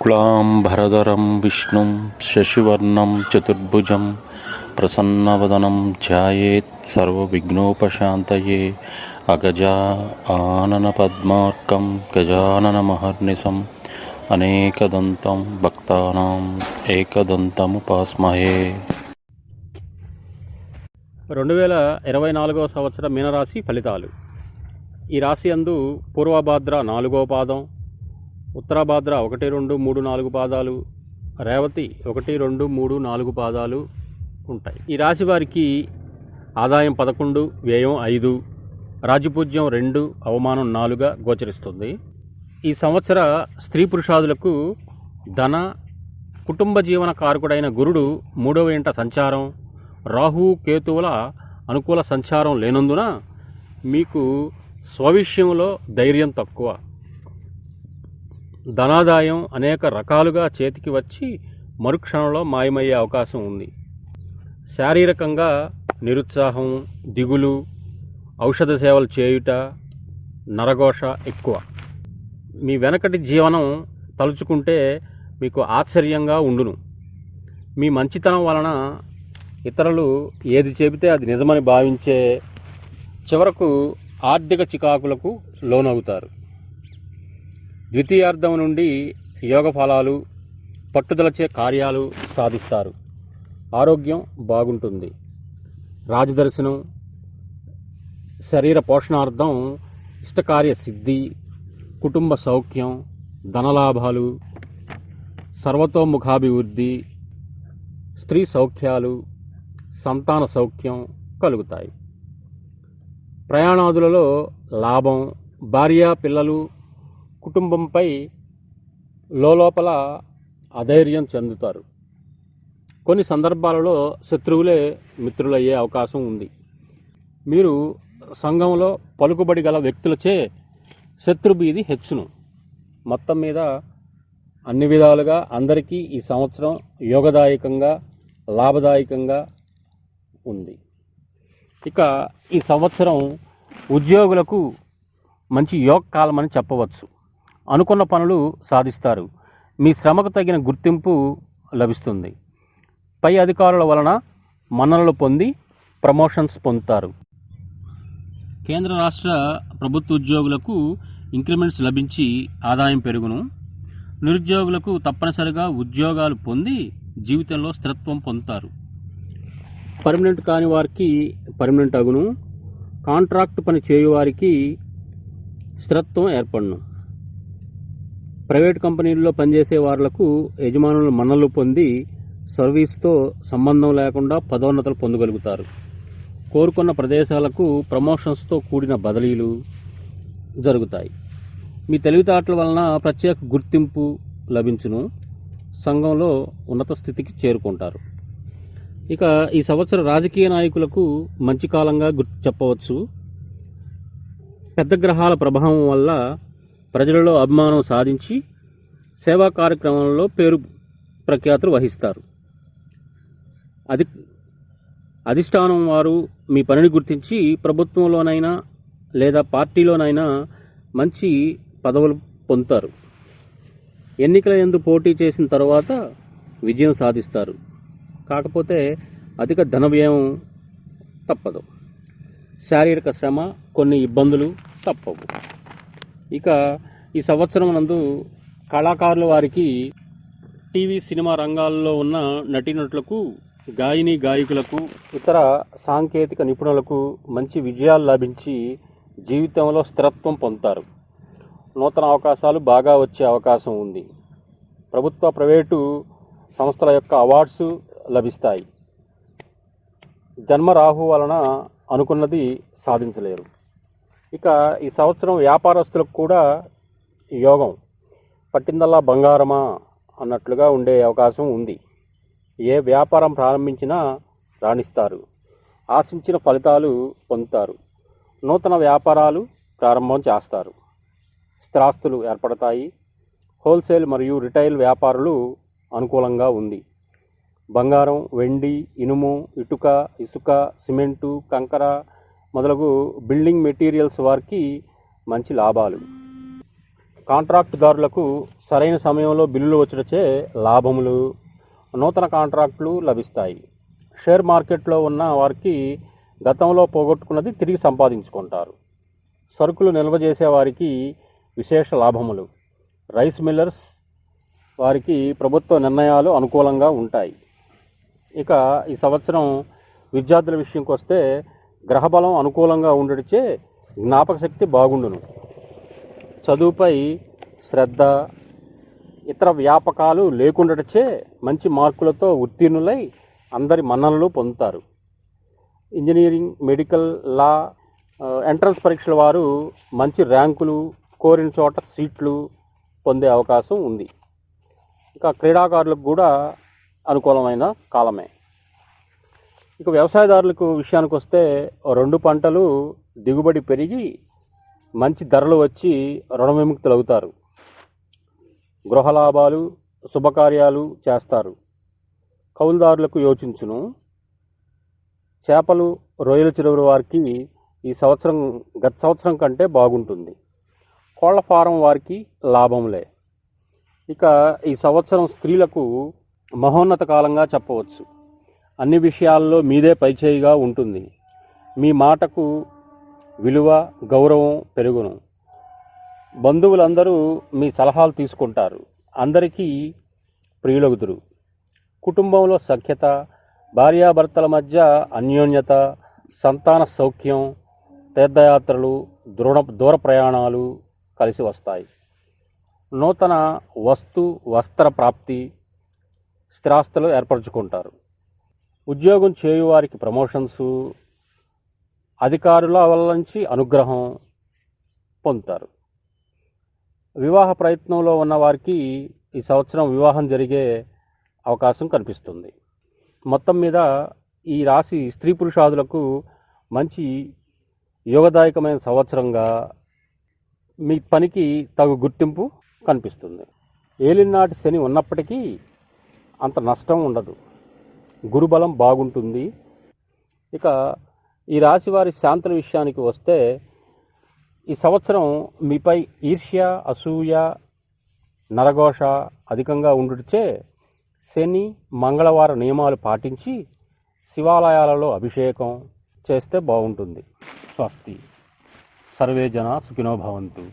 శుక్లాంబరధరం విష్ణుం శశివర్ణం చతుర్భుజం ప్రసన్నవదనం ధ్యాయేత్ సర్వవిఘ్నోపశాంతయే. అగజా ఆనన పద్మార్కం గజాననమహర్నిశం అనేకదంతం భక్తానాం ఏకదంతముపాస్మహే. 2024 సంవత్సరం మీనరాశి ఫలితాలు. ఈ రాశి యందు పూర్వభాద్ర 4వ పాదం, ఉత్తరాభాద్ర 1, 2, 3, 4 పాదాలు, రేవతి 1, 2, 3, 4 పాదాలు ఉంటాయి. ఈ రాశి వారికి ఆదాయం 11, వ్యయం 5, రాజ్యపూజ్యం 2, అవమానం 4గా గోచరిస్తుంది. ఈ సంవత్సర స్త్రీ పురుషాదులకు ధన కుటుంబ జీవన కారకుడైన గురుడు 3వ ఇంట సంచారం, రాహు కేతువుల అనుకూల సంచారం లేనందున మీకు స్వవిషయంలో ధైర్యం తక్కువ. ధనాదాయం అనేక రకాలుగా చేతికి వచ్చి మరుక్షణంలో మాయమయ్యే అవకాశం ఉంది. శారీరకంగా నిరుత్సాహం, దిగులు, ఔషధ సేవలు చేయుట, నరఘోష ఎక్కువ. మీ వెనకటి జీవనం తలుచుకుంటే మీకు ఆశ్చర్యంగా ఉండును. మీ మంచితనం వలన ఇతరులు ఏది చెబితే అది నిజమని భావించే చివరకు ఆర్థిక చికాకులకు లోనవుతారు. ద్వితీయార్థం నుండి యోగ ఫలాలు, పట్టుదలచే కార్యాలు సాధిస్తారు. ఆరోగ్యం బాగుంటుంది. రాజదర్శనం, శరీర పోషణార్థం ఇష్టకార్య సిద్ధి, కుటుంబ సౌఖ్యం, ధనలాభాలు, సర్వతోముఖాభివృద్ధి, స్త్రీ సౌఖ్యాలు, సంతాన సౌఖ్యం కలుగుతాయి. ప్రయాణాదులలో లాభం, భార్య పిల్లలు, కుటుంబంపై లోపల అధైర్యం చెందుతారు. కొన్ని సందర్భాలలో శత్రువులే మిత్రులయ్యే అవకాశం ఉంది. మీరు సంఘంలో పలుకుబడి గల వ్యక్తులచే శత్రుభీతి హెచ్చును. మొత్తం మీద అన్ని విధాలుగా అందరికీ ఈ సంవత్సరం యోగదాయకంగా, లాభదాయకంగా ఉంది. ఇక ఈ సంవత్సరం ఉద్యోగులకు మంచి యోగ కాలమని చెప్పవచ్చు. అనుకున్న పనులు సాధిస్తారు. మీ శ్రమకు తగిన గుర్తింపు లభిస్తుంది. పై అధికారుల వలన మన్ననలు పొంది ప్రమోషన్స్ పొందుతారు. కేంద్ర రాష్ట్ర ప్రభుత్వ ఉద్యోగులకు ఇంక్రిమెంట్స్ లభించి ఆదాయం పెరుగును. నిరుద్యోగులకు తప్పనిసరిగా ఉద్యోగాలు పొంది జీవితంలో స్థిరత్వం పొందుతారు. పర్మనెంట్ కాని వారికి పర్మనెంట్ అగును. కాంట్రాక్ట్ పని చేయువారికి స్థిరత్వం ఏర్పడును. ప్రైవేట్ కంపెనీల్లో పనిచేసే వాళ్లకు యజమానులు మన్నలు పొంది సర్వీస్తో సంబంధం లేకుండా పదోన్నతులు పొందగలుగుతారు. కోరుకున్న ప్రదేశాలకు ప్రమోషన్స్తో కూడిన బదిలీలు జరుగుతాయి. మీ తెలివితేటల వలన ప్రత్యేక గుర్తింపు లభించును. సంఘంలో ఉన్నత స్థితికి చేరుకుంటారు. ఇక ఈ సంవత్సర రాజకీయ నాయకులకు మంచి కాలంగా చెప్పవచ్చు. పెద్ద గ్రహాల ప్రభావం వల్ల ప్రజలలో అభిమానం సాధించి సేవా కార్యక్రమంలో పేరు ప్రఖ్యాతులు వహిస్తారు. అధిష్టానం వారు మీ పనిని గుర్తించి ప్రభుత్వంలోనైనా లేదా పార్టీలోనైనా మంచి పదవులు పొందుతారు. ఎన్నికల యందు పోటీ చేసిన తర్వాత విజయం సాధిస్తారు. కాకపోతే అధిక ధన వ్యయం తప్పదు. శారీరక శ్రమ, కొన్ని ఇబ్బందులు తప్పవు. ఇక ఈ సంవత్సరం నందు కళాకారుల వారికి టీవీ సినిమా రంగాల్లో ఉన్న నటీనటులకు, గాయని గాయకులకు, ఇతర సాంకేతిక నిపుణులకు మంచి విజయాలు లభించి జీవితంలో స్థిరత్వం పొందుతారు. నూతన అవకాశాలు బాగా వచ్చే అవకాశం ఉంది. ప్రభుత్వ, ప్రైవేటు సంస్థల యొక్క అవార్డ్స్ లభిస్తాయి. జన్మ రాహు వలన అనుకున్నది సాధించలేరు. ఇక ఈ సంవత్సరం వ్యాపారస్తులకు కూడా యోగం, పట్టిందల్లా బంగారమా అన్నట్లుగా ఉండే అవకాశం ఉంది. ఏ వ్యాపారం ప్రారంభించినా రాణిస్తారు. ఆశించిన ఫలితాలు పొందుతారు. నూతన వ్యాపారాలు ప్రారంభం చేస్తారు. స్థిరాస్తులు ఏర్పడతాయి. హోల్సేల్ మరియు రిటైల్ వ్యాపారులు అనుకూలంగా ఉంది. బంగారం, వెండి, ఇనుము, ఇటుక, ఇసుక, సిమెంటు, కంకర మొదలగు బిల్డింగ్ మెటీరియల్స్ వారికి మంచి లాభాలు. కాంట్రాక్టుదారులకు సరైన సమయంలో బిల్లులు వచ్చుటచే లాభములు, నూతన కాంట్రాక్టులు లభిస్తాయి. షేర్ మార్కెట్లో ఉన్న వారికి గతంలో పోగొట్టుకున్నది తిరిగి సంపాదించుకుంటారు. సరుకులు నిల్వ చేసేవారికి విశేష లాభములు, రైస్ మిల్లర్స్ వారికి ప్రభుత్వ నిర్ణయాలు అనుకూలంగా ఉంటాయి. ఇక ఈ సంవత్సరం విద్యార్థుల విషయంకి వస్తే గ్రహబలం అనుకూలంగా ఉండడిచే జ్ఞాపక శక్తి బాగుండును. చదువుపై శ్రద్ధ, ఇతర వ్యాపకాలు లేకుండాచే మంచి మార్కులతో ఉత్తీర్ణులై అందరి మన్ననలు పొందుతారు. ఇంజనీరింగ్, మెడికల్, లా ఎంట్రన్స్ పరీక్షల వారు మంచి ర్యాంకులు, కోరిన చోట సీట్లు పొందే అవకాశం ఉంది. ఇక క్రీడాకారులకు కూడా అనుకూలమైన కాలమే. ఇక వ్యవసాయదారులకు విషయానికి వస్తే 2 పంటలు దిగుబడి పెరిగి మంచి ధరలు వచ్చి రుణ విముక్తులు అవుతారు. గృహ లాభాలు, శుభకార్యాలు చేస్తారు. కౌలుదారులకు యోచించును. చేపలు, రొయ్యల చెరువుల వారికి ఈ సంవత్సరం గత సంవత్సరం కంటే బాగుంటుంది. కోళ్ల ఫారం వారికి లాభంలే. ఇక ఈ సంవత్సరం స్త్రీలకు మహోన్నత కాలంగా చెప్పవచ్చు. అన్ని విషయాల్లో మీదే పైచేయిగా ఉంటుంది. మీ మాటకు విలువ, గౌరవం పెరుగును. బంధువులందరూ మీ సలహాలు తీసుకుంటారు. అందరికీ ప్రియులగుదురు. కుటుంబంలో సఖ్యత, భార్యాభర్తల మధ్య అన్యోన్యత, సంతాన సౌఖ్యం, తీర్థయాత్రలు, దూర ప్రయాణాలు కలిసి వస్తాయి. నూతన వస్త్ర ప్రాప్తి, స్థిరాస్తులు ఏర్పరచుకుంటారు. ఉద్యోగం చేయువారికి ప్రమోషన్సు, అధికారుల వల్ల నుంచి అనుగ్రహం పొందుతారు. వివాహ ప్రయత్నంలో ఉన్నవారికి ఈ సంవత్సరం వివాహం జరిగే అవకాశం కనిపిస్తుంది. మొత్తం మీద ఈ రాశి స్త్రీ పురుషాదులకు మంచి యోగదాయకమైన సంవత్సరంగా మీ పనికి తగు గుర్తింపు కనిపిస్తుంది. ఏలినాటి శని ఉన్నప్పటికీ అంత నష్టం ఉండదు. గురుబలం బాగుంటుంది. ఇక ఈ రాశి వారి శాంతుల విషయానికి వస్తే ఈ సంవత్సరం మీపై ఈర్ష్య, అసూయ, నరఘోష అధికంగా ఉండుటచే శని, మంగళవార నియమాలు పాటించి శివాలయాలలో అభిషేకం చేస్తే బాగుంటుంది. స్వస్తి. సర్వే జన సుఖినో భవంతు.